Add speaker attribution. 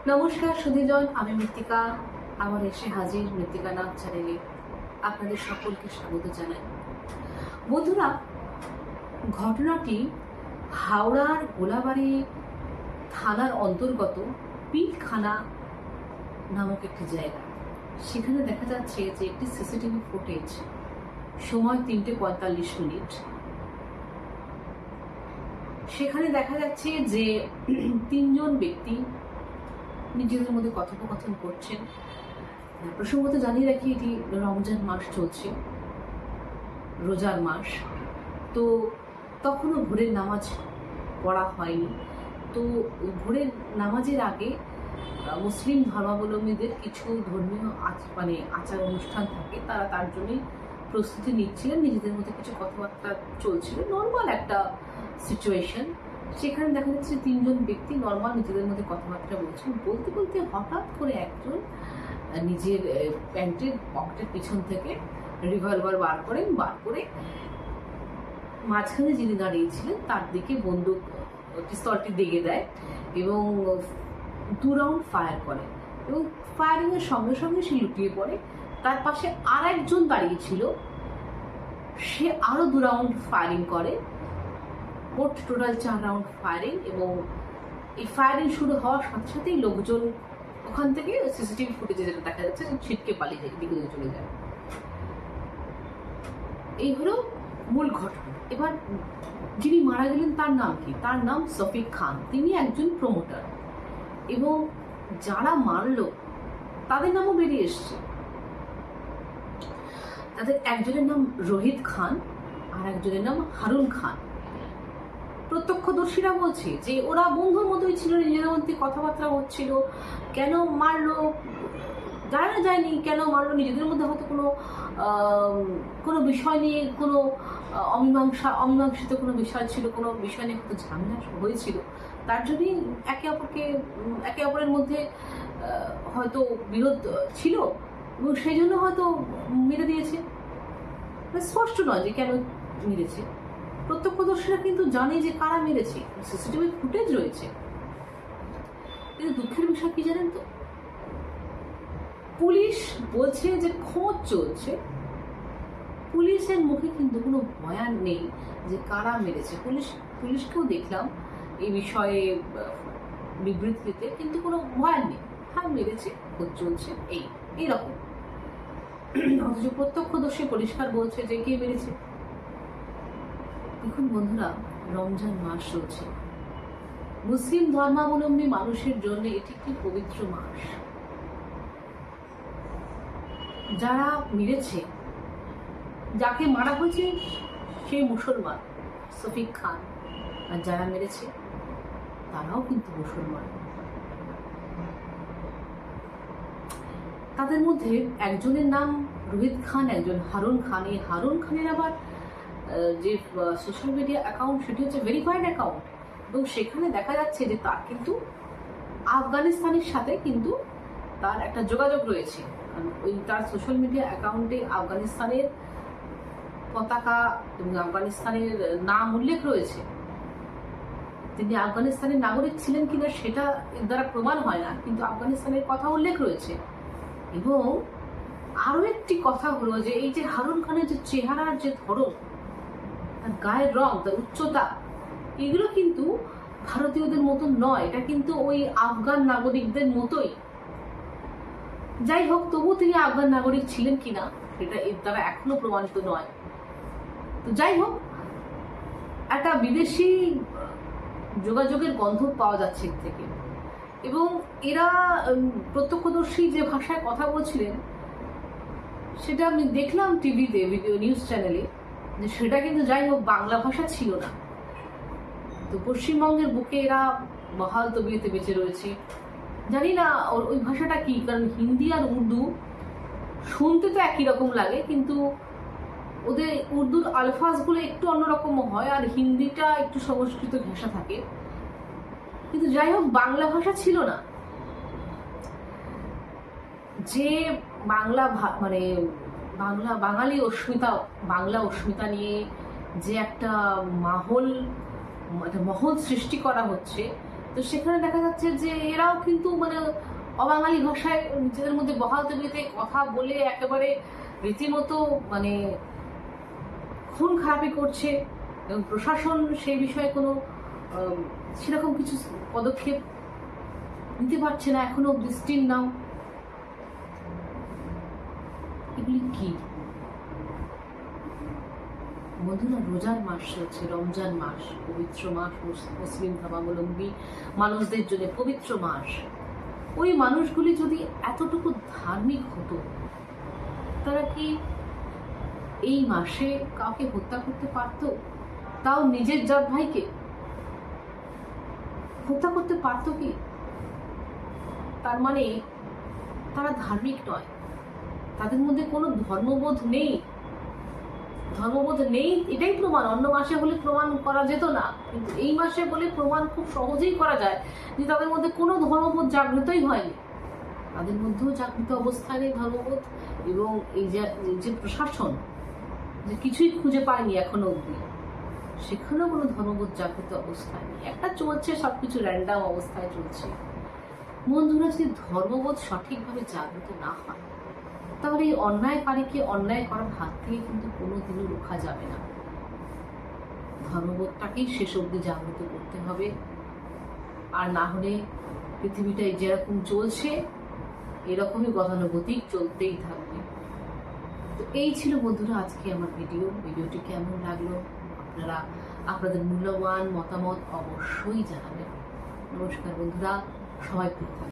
Speaker 1: নমস্কার সুধীজন, আমি মৃত্তিকা। আমার এসে হাজির মৃত্তিকা নাম চ্যানেলে আপনাদের সকলকে স্বাগত জানাই। বন্ধুরা, ঘটনাটি হাওড়ার গোলাবাড়ি থানার অন্তর্গত পিলখানা নামক একটি জায়গা। সেখানে দেখা যাচ্ছে যে একটি সিসিটিভি ফুটেজ, সময় 3:45। সেখানে দেখা যাচ্ছে যে তিনজন ব্যক্তি নিজেদের মধ্যে কথোপকথন করছেন। প্রসঙ্গত জানিয়ে রাখি, এটি রমজান মাস চলছে, রোজার মাস। তো তখনও ভোরের নামাজ পড়া হয়নি। তো ভোরের নামাজের আগে মুসলিম ধর্মাবলম্বীদের কিছু ধর্মীয় আচার অনুষ্ঠান থাকে, তারা তার জন্যই প্রস্তুতি নিচ্ছিলেন। নিজেদের মধ্যে কিছু কথাবার্তা চলছিল, নর্মাল একটা সিচুয়েশন। সেখানে দেখা যাচ্ছে তিনজন ব্যক্তি নর্মাল নিজেদের মধ্যে কথাবার্তা বলছেন। বলতে বলতে হঠাৎ করে একজন নিজের প্যান্টের পকেটের পিছন থেকে রিভলভার বার করে মাঝখানে যিনি দাঁড়িয়েছিলেন তার দিকে বন্দুক পিস্তলটি দিকে দেয় এবং 2 রাউন্ড ফায়ার করে। এবং ফায়ারিং এর সঙ্গে সঙ্গে সে লুটিয়ে পড়ে। তার পাশে আর একজন দাঁড়িয়েছিল, সে আরো 2 রাউন্ড ফায়ারিং করে। মোট টোটাল 4 রাউন্ড ফায়ারিং। এবং এই ফায়ারিং শুরু হওয়ার সাথে সাথেই লোকজন ওখান থেকে সিসিটিভি ফুটেজে যেটা দেখা যাচ্ছে ছিটকে পালিয়ে যায়, দিকে চলে যায়। এই হলো মূল ঘটনা। এবার যিনি মারা গেলেন তার নাম কি? তার নাম শফিক খান। তিনি একজন প্রমোটার এবং যারা মারলো তাদের নামও বেরিয়ে এসছে। তাদের একজনের নাম রোহিত খান আর একজনের নাম হারুন খান। প্রত্যক্ষদর্শীরা বলছে যে ওরা বন্ধুর মতোই ছিল, নিজেদের মধ্যে কথাবার্তা হচ্ছিল। কেন মারলো জানা যায়নি, কেন মারলো নিজেদের মধ্যে হয়তো কোনো বিষয় নিয়ে কোনো অমীমাংসিত কোনো বিষয় ছিল, কোনো বিষয় নিয়ে হয়তো ঝামেলা হয়েছিল। তার জন্যই একে অপরের মধ্যে হয়তো বিরোধ ছিল এবং সেই জন্য হয়তো মেরে দিয়েছে। স্পষ্ট নয় যে কেন মেরেছে। প্রত্যক্ষদর্শীরা কিন্তু জানে যে কারা মেরেছে, সিসিটিভি ফুটেজ রয়েছে। কিন্তু দুঃখের বিষয় কি জানেন তো, পুলিশ বলছে যে খোঁজ চলছে। পুলিশের মুখে কিন্তু কোনো বয়ান নেই যে কারা মেরেছে। পুলিশকেও দেখলাম এই বিষয়ে বিবৃতি দিতে, কিন্তু কোনো বয়ান নেই। হ্যাঁ মেরেছে, খোঁজ চলছে, এইরকম। অথচ প্রত্যক্ষদর্শী পরিষ্কার বলছে যে কে মেরেছে। দেখুন বন্ধুরা, রমজান মাস চলছে। মুসলিম ধর্মাবলম্বী মানুষের জন্য এটি একটি পবিত্র মাস। যারা মেরেছে, যাকে মারা হয়েছে সে মুসলমান, শফিক খান, আর যারা মেরেছে তারাও কিন্তু মুসলমান। তাদের মধ্যে একজনের নাম রোহিত খান, একজন হারুন খান। এই হারুন খানের আবার যে সোশ্যাল মিডিয়া অ্যাকাউন্ট, সেটি হচ্ছে ভেরিফাইড অ্যাকাউন্ট। এবং সেখানে দেখা যাচ্ছে যে তার কিন্তু আফগানিস্তানের সাথে কিন্তু তার একটা যোগাযোগ রয়েছে। ওই তার সোশ্যাল মিডিয়া অ্যাকাউন্টে আফগানিস্তানের পতাকা এবং আফগানিস্তানের নাম উল্লেখ রয়েছে। তিনি আফগানিস্তানের নাগরিক ছিলেন কিনা সেটা এর দ্বারা প্রমাণ হয় না, কিন্তু আফগানিস্তানের কথা উল্লেখ রয়েছে। এবং আরো একটি কথা হলো যে এই যে হারুন খানের যে চেহারার যে ধরন, তার গায়ের রং, তার উচ্চতা, এগুলো কিন্তু ভারতীয়দের মতো নয়। এটা কিন্তু ওই আফগান নাগরিকদের মতোই। যাই হোক, তবু তিনি আফগান নাগরিক ছিলেন কিনা সেটা এর দ্বারা এখনো প্রমাণিত নয়। তো যাই হোক, একটা বিদেশি যোগাযোগের গন্ধ পাওয়া যাচ্ছে এর থেকে। এবং এরা প্রত্যক্ষদর্শী যে ভাষায় কথা বলছিলেন সেটা আমি দেখলাম টিভিতে, ভিডিও নিউজ চ্যানেলে, যে সেটা কিন্তু যাই হোক বাংলা ভাষা ছিল না। তো পশ্চিমবঙ্গের বুকে এরা বহাল তবিয়তে বেঁচে রয়েছে। জানি না ওই ভাষাটা কি, কারণ হিন্দি আর উর্দু শুনতে তো একই রকম লাগে, কিন্তু ওদের উর্দুর আলফাজগুলো একটু অন্যরকম হয় আর হিন্দিটা একটু সংস্কৃত ভাষা থাকে। কিন্তু যাই হোক বাংলা ভাষা ছিল না। যে বাংলা বাঙালি বাংলা অস্মিতা নিয়ে যে একটা মহল সৃষ্টি করা হচ্ছে, তো সেখানে দেখা যাচ্ছে যে এরাও কিন্তু মানে অবাঙালি ভাষায় নিজেদের মধ্যে বহাল তবিয়তে কথা বলে একেবারে রীতিমতো মানে খুন খারাপি করছে, এবং প্রশাসন সেই বিষয়ে কোনো সেরকম কিছু পদক্ষেপ নিতে পারছে না এখনো অব্দি, স্টিল নাও। এগুলি কি বন্ধুরা? রোজার মাস চলছে, রমজান মাস, পবিত্র মাস, মুসলিম ধর্মাবলম্বী মানুষদের জন্য পবিত্র মাস। ওই মানুষগুলি যদি এতটুকু ধার্মিক হতো, তারা কি এই মাসে কাউকে হত্যা করতে পারতো? তাও নিজের জাত ভাইকে হত্যা করতে পারতো কি? তার মানে তারা ধার্মিক নয়, তাদের মধ্যে কোনো ধর্মবোধ নেই। ধর্মবোধ নেই এটাই প্রমাণ। অন্য মাসে হলে প্রমাণ করা যেত না, কিন্তু এই মাসে বলে প্রমাণ খুব সহজেই করা যায় যে তাদের মধ্যে কোনো ধর্মবোধ জাগ্রতই হয়নি। তাদের মধ্যেও জাগ্রত অবস্থায় নেই ধর্মবোধ, এবং এই যে প্রশাসন যে কিছুই খুঁজে পায়নি এখনো অব্দি, সেখানেও কোনো ধর্মবোধ জাগ্রত অবস্থায় নেই। একটা চলছে, সবকিছু র্যান্ডাম অবস্থায় চলছে। বন্ধুরা, যদি ধর্মবোধ সঠিকভাবে জাগ্রত না হয়, তাহলে এই অন্যায়কারীকে অন্যায় করার হাত থেকে কিন্তু কোনোদিনও রোখা যাবে না। ধর্মবোধটাকেই শেষ অবধি জাগ্রত করতে হবে, আর না হলে পৃথিবীটাই যেরকম চলছে এরকমই গতানুগতিক চলতেই থাকবে। তো এই ছিল বন্ধুরা আজকে আমার ভিডিওটি কেমন লাগলো আপনারা আপনাদের মূল্যবান মতামত অবশ্যই জানাবেন। নমস্কার বন্ধুরা, সবাই ভালো থাকবেন।